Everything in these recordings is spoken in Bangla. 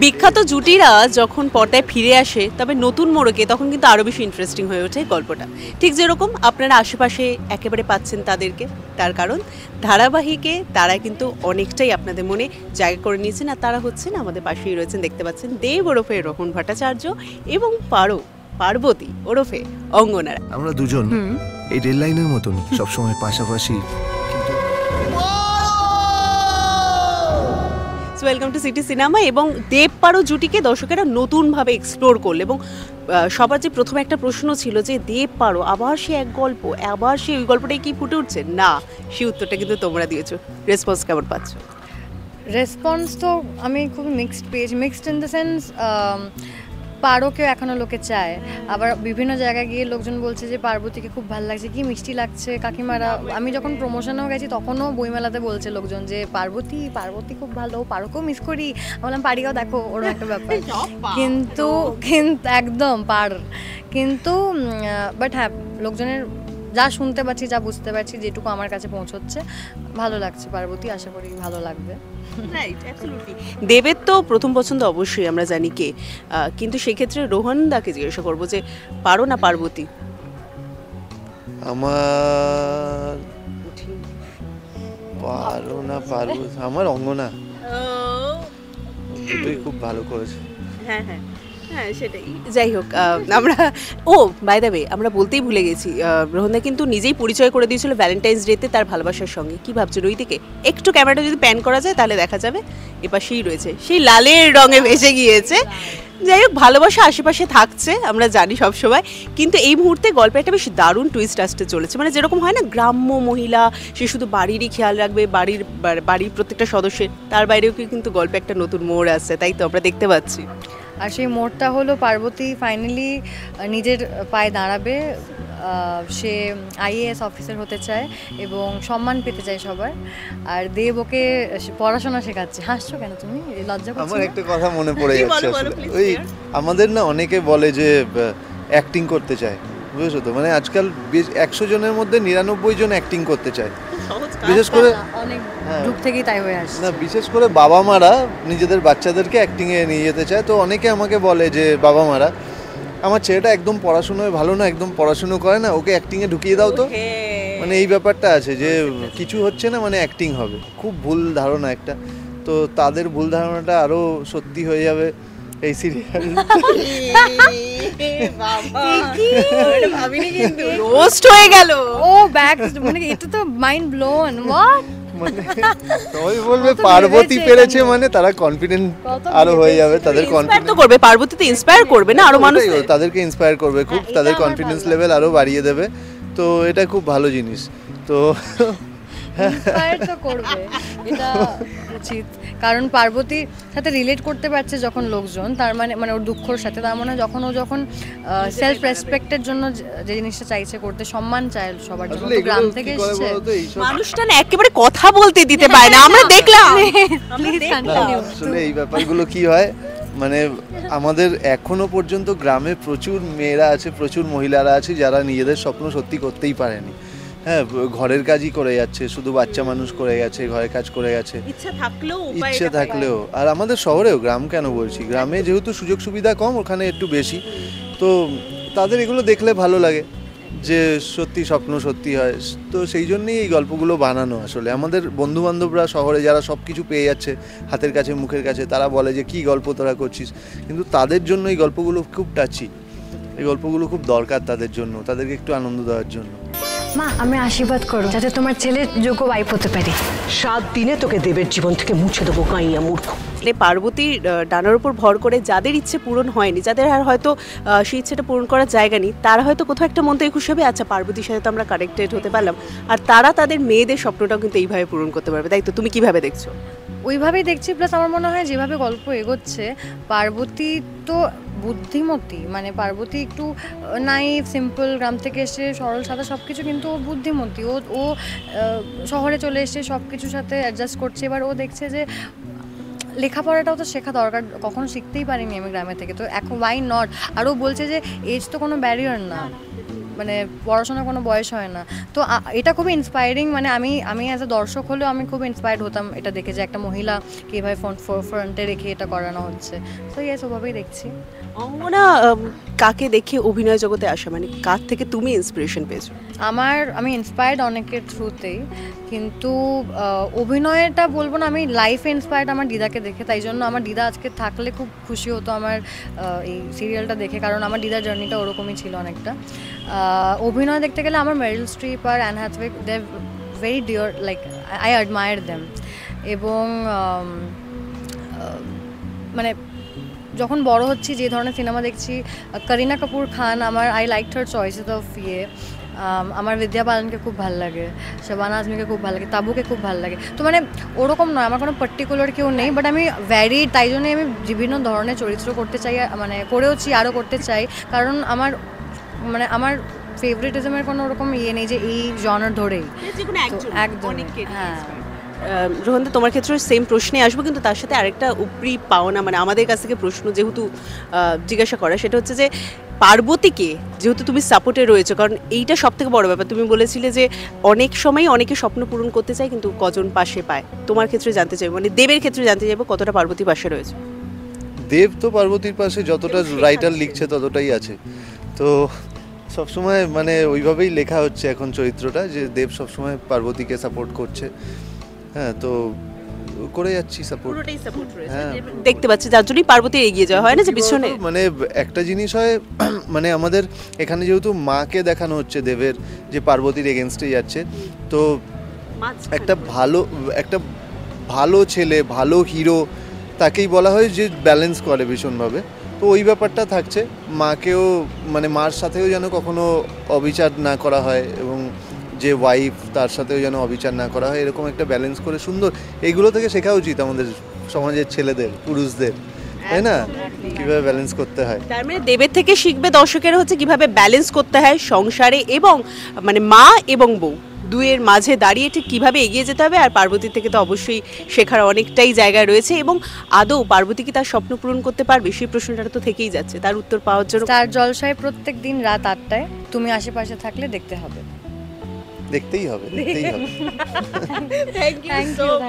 বিখ্যাত জুটিরা যখন পর্দায় ফিরে আসে তবে নতুন মোড়কে তখন কিন্তু আরও বেশি ইন্টারেস্টিং হয়ে ওঠে গল্পটা। ঠিক যেরকম আপনারা আশেপাশে একেবারে পাচ্ছেন তাদেরকে, তার কারণ ধারাবাহিকে তারা কিন্তু অনেকটাই আপনাদের মনে জায়গা করে নিয়েছেন। আর তারা হচ্ছেন আমাদের পাশেই রয়েছেন, দেখতে পাচ্ছেন দেব ওরফে রোহন ভট্টাচার্য এবং পার্বতী ওরফে অঙ্গনারা। আমরা দুজন এই রেল লাইনের মতন সবসময় পাশাপাশি। Welcome to city cinema. এবং দেব পারো জুটিকে দর্শকেরা নতুনভাবে এক্সপ্লোর করলো এবং সবার যে প্রথমে একটা প্রশ্ন ছিল যে দেব পারো আবার সে এক গল্প, আবার সে ওই গল্পটাই কি ফুটে উঠছে না, সেই উত্তরটা কিন্তু তোমরা দিয়েছো। রেসপন্স কেমন পাচ্ছ? রেসপন্স তো আমি খুব মিক্সড পেয়েছি। মিক্সড ইন দ্য সেন্স পারোকেও এখনও লোকে চায়, আবার বিভিন্ন জায়গায় গিয়ে লোকজন বলছে যে পার্বতীকে খুব ভালো লাগছে, কি মিষ্টি লাগছে কাকিমারা। আমি যখন প্রমোশনেও গেছি তখনও বইমেলাতে বলছে লোকজন যে পার্বতী খুব ভালো, পারোকেও মিস করি। বললাম পারিও দেখো, ওরও একটা ব্যাপার। কিন্তু একদম কিন্তু বাট হ্যাঁ, লোকজনের যা শুনতে পাচ্ছি, যা বুঝতে পারছি, যেটুকু আমার কাছে পৌঁছচ্ছে, ভালো লাগছে পার্বতী। আশা করি ভালো লাগবে। দেবের তো প্রথম পছন্দ অবশ্যই আমরা জানি কে, কিন্তু সেক্ষেত্রে রোহন দাকে জিজ্ঞাসা করবো যে পারো না পার্বতী? আমার অঙ্গনা খুব ভালো করেছে। হ্যাঁ হ্যাঁ হ্যাঁ, সেটাই। যাই হোক, আমরা বাই দ্য ওয়ে আমরা বলতেই ভুলে গেছি, রোহনদা কিন্তু নিজেই পরিচয় করে দিয়েছিল ভ্যালেন্টাইন্স ডেতে তার ভালোবাসার সঙ্গে। কি ভাবছো ওই দিকে? একটু ক্যামেরাটা যদি প্যান করা যায় তাহলে দেখা যাবে এপাশেই রয়েছে, সেই লালের রঙে ভেসে গিয়েছে। যাই হোক, ভালোবাসা আশেপাশে থাকছে আমরা জানি সবসময়, কিন্তু এই মুহূর্তে গল্পে একটা বেশ দারুণ টুইস্ট আসতে চলেছে। মানে যেরকম হয় না, গ্রাম্য মহিলা, সে শুধু বাড়িরই খেয়াল রাখবে, বাড়ির প্রত্যেকটা সদস্যের, তার বাইরেও কিন্তু গল্পে একটা নতুন মোড় আসছে, তাই তো আমরা দেখতে পাচ্ছি। আর সেই মোড়টা হলো পার্বতী ফাইনালি নিজের পায়ে দাঁড়াবে। সে আইএএস অফিসার হতে চায় এবং সম্মান পেতে চায় সবার। আর দেব ওকে পড়াশোনা শেখাচ্ছে। হাসছো কেন তুমি? লজ্জা করছো? আমার একটা কথা মনে পড়ে যাচ্ছে, ওই আমাদের না অনেকে বলে যে অ্যাক্টিং করতে চায়, বুঝেছো তো? মানে আজকাল 100 জনের মধ্যে 99 জন অ্যাক্টিং করতে চায়, বিশেষ করে অনেক যুগ থেকেই তাই হয়ে আসছে। না, বিশেষ করে বাবা মারা নিজেদের বাচ্চাদেরকে অ্যাক্টিংয়ে নিয়ে যেতে চায়। তো অনেকে আমাকে বলে যে বাবা মারা, আমার ছেলেটা একদম পড়াশোনায় ভালো না, একদম পড়াশুনো করে না, ওকে অ্যাক্টিংয়ে ঢুকিয়ে দাও তো। মানে এই ব্যাপারটা আছে যে কিছু হচ্ছে না মানে অ্যাক্টিং হবে, খুব ভুল ধারণা একটা। তো তাদের ভুল ধারণাটা আরও সত্যি হয়ে যাবে এই সিরিয়াল। রোস্ট হয়ে গেল। ও ব্যাক, মানে এটা তো মাইন্ড ব্লোন। হোয়াট? মানে সবাই বলবে পার্বতী পেরেছে, মানে তারা কনফিডেন্ট আরো হয়ে যাবে, তাদের কনফিডেন্স করবে, পার্বতী তো ইন্সপায়ার করবে না আরো মানুষ, তাদেরকে ইন্সপায়ার করবে খুব, তাদের কনফিডেন্স লেভেল আরো বাড়িয়ে দেবে। তো এটা খুব ভালো জিনিস। তো ইন্সপায়ার তো করবে, এটা উচিত। কারণ পার্বতীর সাথে রিলেট করতে পারছে যখন লোকজন, তার মানে ওর দুঃখর সাথে, তার মানে যখন সেলফ রেসপেক্টের জন্য যে জিনিসটা চাইছে করতে, সম্মান চায় সবার জন্য, গ্রাম থেকে এসেছে মানুষটা না একেবারে কথা বলতে দিতে পারে না, আমরা দেখলাম। আসলে এই ব্যাপারগুলো কি হয়, মানে আমাদের এখনো পর্যন্ত গ্রামে প্রচুর মেয়েরা আছে, প্রচুর মহিলারা আছে যারা নিজেদের স্বপ্ন সত্যি করতেই পারেনি। হ্যাঁ, ঘরের কাজই করে যাচ্ছে, শুধু বাচ্চা মানুষ করে গেছে, ঘরের কাজ করে গেছে, ইচ্ছে থাকলেও। আর আমাদের শহরেও, গ্রাম কেন বলছি, গ্রামে যেহেতু সুযোগ সুবিধা কম, ওখানে একটু বেশি। তো তাদের এগুলো দেখলে ভালো লাগে যে সত্যি স্বপ্ন সত্যি হয়। তো সেই জন্যই এই গল্পগুলো বানানো। আসলে আমাদের বন্ধুবান্ধবরা শহরে যারা সব কিছু পেয়ে যাচ্ছে হাতের কাছে, মুখের কাছে, তারা বলে যে কী গল্প তোরা করছিস, কিন্তু তাদের জন্য এই গল্পগুলো খুব টাচি, এই গল্পগুলো খুব দরকার তাদের জন্য, তাদেরকে একটু আনন্দ দেওয়ার জন্য। মা, আমি আশীর্বাদ করো যাতে তোমার ছেলে যোগ্য ওয়াইফ হতে পারে। 7 দিনে তোকে দেবের জীবন থেকে মুছে দেবো, কাইয়া মূর্খ। পার্বতীর ডানার উপর ভর করে যাদের ইচ্ছে পূরণ হয়নি, যাদের আর হয়তো সেই ইচ্ছেটা পূরণ করার জায়গা নেই, তারা হয়তো কোথাও একটা মন থেকে খুশি হবে, আচ্ছা পার্বতীর সাথে তো আমরা কানেক্টেড হতে পারলাম, আর তারা তাদের মেয়েদের স্বপ্নটাও কিন্তু এইভাবে পূরণ করতে পারবে। তাই তো, তুমি কিভাবে দেখছো? ওইভাবেই দেখছি। প্লাস আমার মনে হয় যেভাবে গল্প এগোচ্ছে, পার্বতী তো বুদ্ধিমতী, মানে পার্বতী একটু নাইভ, সিম্পল, গ্রাম থেকে এসে সরল সাদা সব কিছু, কিন্তু ও বুদ্ধিমতী। ও শহরে চলে এসে সব কিছুর সাথে অ্যাডজাস্ট করছে। এবার ও দেখছে যে লেখাপড়াটাও তো শেখা দরকার, কখনো শিখতেই পারিনি আমি গ্রামে থেকে, তো এখন ওয়াই নট। আর ও বলছে যে এজ তো কোনো ব্যারিয়ার না, মানে পড়াশোনার কোনো বয়স হয় না। তো এটা খুবই ইন্সপায়ারিং, মানে আমি অ্যাজ এ দর্শক হলেও আমি খুব ইন্সপায়ার্ড হতাম এটা দেখে যে একটা মহিলা কীভাবে ফ্রন্টে রেখে এটা করানো হচ্ছে। তো ইয়েস, ওভাবেই দেখছি। অঙ্গনা কাকে দেখে অভিনয় জগতে আসা, মানে কার থেকে তুমি ইন্সপিরেশন পেয়েছো? আমি ইন্সপায়ার্ড অনেকের থ্রুতেই, কিন্তু অভিনয়টা বলবো না, আমি লাইফে ইন্সপায়ার্ড আমার দিদাকে দেখে। তাই জন্য আমার দিদা আজকে থাকলে খুব খুশি হতো আমার এই সিরিয়ালটা দেখে, কারণ আমার দিদার জার্নিটা ওরকমই ছিল অনেকটা। অভিনয় দেখতে গেলে আমার মেরিল স্ট্রিপ আর Anne Hathaway, they very dear, like I admire them. এবং মানে যখন বড় হচ্ছি, যে ধরনের সিনেমা দেখছি, Kareena Kapoor Khan, I like her choices of আমার বিদ্যা বালানকে খুব ভালো লাগে, শাবানা আজমিকে খুব ভালো লাগে, তাবুকে খুব ভালো লাগে। তো মানে ওরকম নয়, আমার কোনো পার্টিকুলার কেউ নেই, বাট আমি ভ্যারিড, তাই জন্যই আমি বিভিন্ন ধরনের চরিত্র করতে চাই, মানে করেওছি, আরও করতে চাই। কারণ আমার ফেভারিটিজমের কোনো ওরকম ইয়ে নেই যে এই জনার ধরেই, একদম। হ্যাঁ, রোহনদা, তোমার ক্ষেত্রে সেম প্রশ্নে আসবো, কিন্তু তার সাথে আরেকটা উপরি পাওনা, মানে আমাদের কাছ থেকে প্রশ্ন যেহেতু জিজ্ঞাসা করা, সেটা হচ্ছে যে পার্বতীকে যেহেতু তুমি সাপোর্টে রয়েছো, কারণ এইটা সব থেকে বড় ব্যাপার। তুমি বলেছিলে যে অনেক সময় অনেকে স্বপ্ন পূরণ করতে চায় কিন্তু কজন পাশে পায়। তোমার ক্ষেত্রে জানতে চাইবো, মানে দেবের ক্ষেত্রে জানতে চাইবো কতটা পার্বতী পাশে রয়েছে? দেব তো পার্বতীর পাশে যতটা রাইটার লিখছে ততটাই আছে। তো সবসময় মানে ওইভাবেই লেখা হচ্ছে এখন চরিত্রটা, যে দেব সবসময় পার্বতীকে সাপোর্ট করছে। হ্যাঁ, তো করে যাচ্ছি সাপোর্ট, পুরোটাই সাপোর্ট রয়েছে, হ্যাঁ। দেখতে পাচ্ছি, যার জন্যই পার্বতী এগিয়ে যাওয়া হয় না যে পিছনে। মানে একটা জিনিস হয়, মানে আমাদের এখানে যেহেতু মাকে দেখানো হচ্ছে দেবের, যে পার্বতীর এগেনস্টে যাচ্ছে, তো একটা ভালো ছেলে, ভালো হিরো, তাকেই বলা হয় যে ব্যালেন্স করে ভীষণভাবে। তো ওই ব্যাপারটা থাকছে, মাকেও মানে মার সাথেও যেন কখনো অবিচার না করা হয়, এবং যে ওয়াইফ তার সাথেও যেন অবিচার না করা হয়, এরকম একটা ব্যালেন্স করে সুন্দর। এইগুলো থেকে শেখা উচিত আমাদের সমাজের ছেলেদের, পুরুষদের, তাই না, কিভাবে ব্যালেন্স করতে হয়। তার মানে দেবের থেকে শিখবে দর্শকেরা হচ্ছে কিভাবে ব্যালেন্স করতে হয় সংসারে, এবং মানে মা এবং বউ দুয়ের মাঝে দাঁড়িয়ে ঠিক কীভাবে এগিয়ে যেতে হবে। আর পার্বতীর থেকে তো অবশ্যই শেখার অনেকটাই জায়গা রয়েছে, এবং আদৌ পার্বতী কি তার স্বপ্ন পূরণ করতে পারবে, সেই প্রশ্নটা তো থেকেই যাচ্ছে। তার উত্তর পাওয়ার জন্য স্টার জলসায় প্রত্যেক দিন রাত 8টায় তুমি আশেপাশে থাকলে দেখতে হবে। দেখতেই হবে।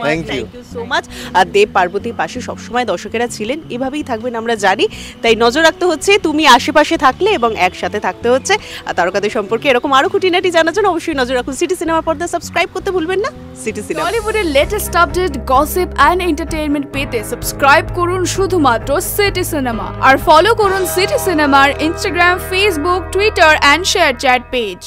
Thank you so much. আর দেব পার্বতীর পাশে সবসময় দর্শকেরা ছিলেন, এভাবেই থাকবেন আমরা জানি। তাই নজর রাখতে হচ্ছে তুমি আশেপাশে থাকলে, এবং একসাথে থাকতে হচ্ছে। আর তারকাদের সম্পর্কে এরকম আরো খুঁটিনাটি জানার জন্য অবশ্যই নজর রাখুন সিটি সিনেমা পর্দা, সাবস্ক্রাইব করতে ভুলবেন না সিটি সিনেমা। বলিউডের latest update, gossip and entertainment পেতে সাবস্ক্রাইব করুন শুধুমাত্র সিটি সিনেমা, আর ফলো করুন সিটি সিনেমার Instagram, Facebook, Twitter and share chat page.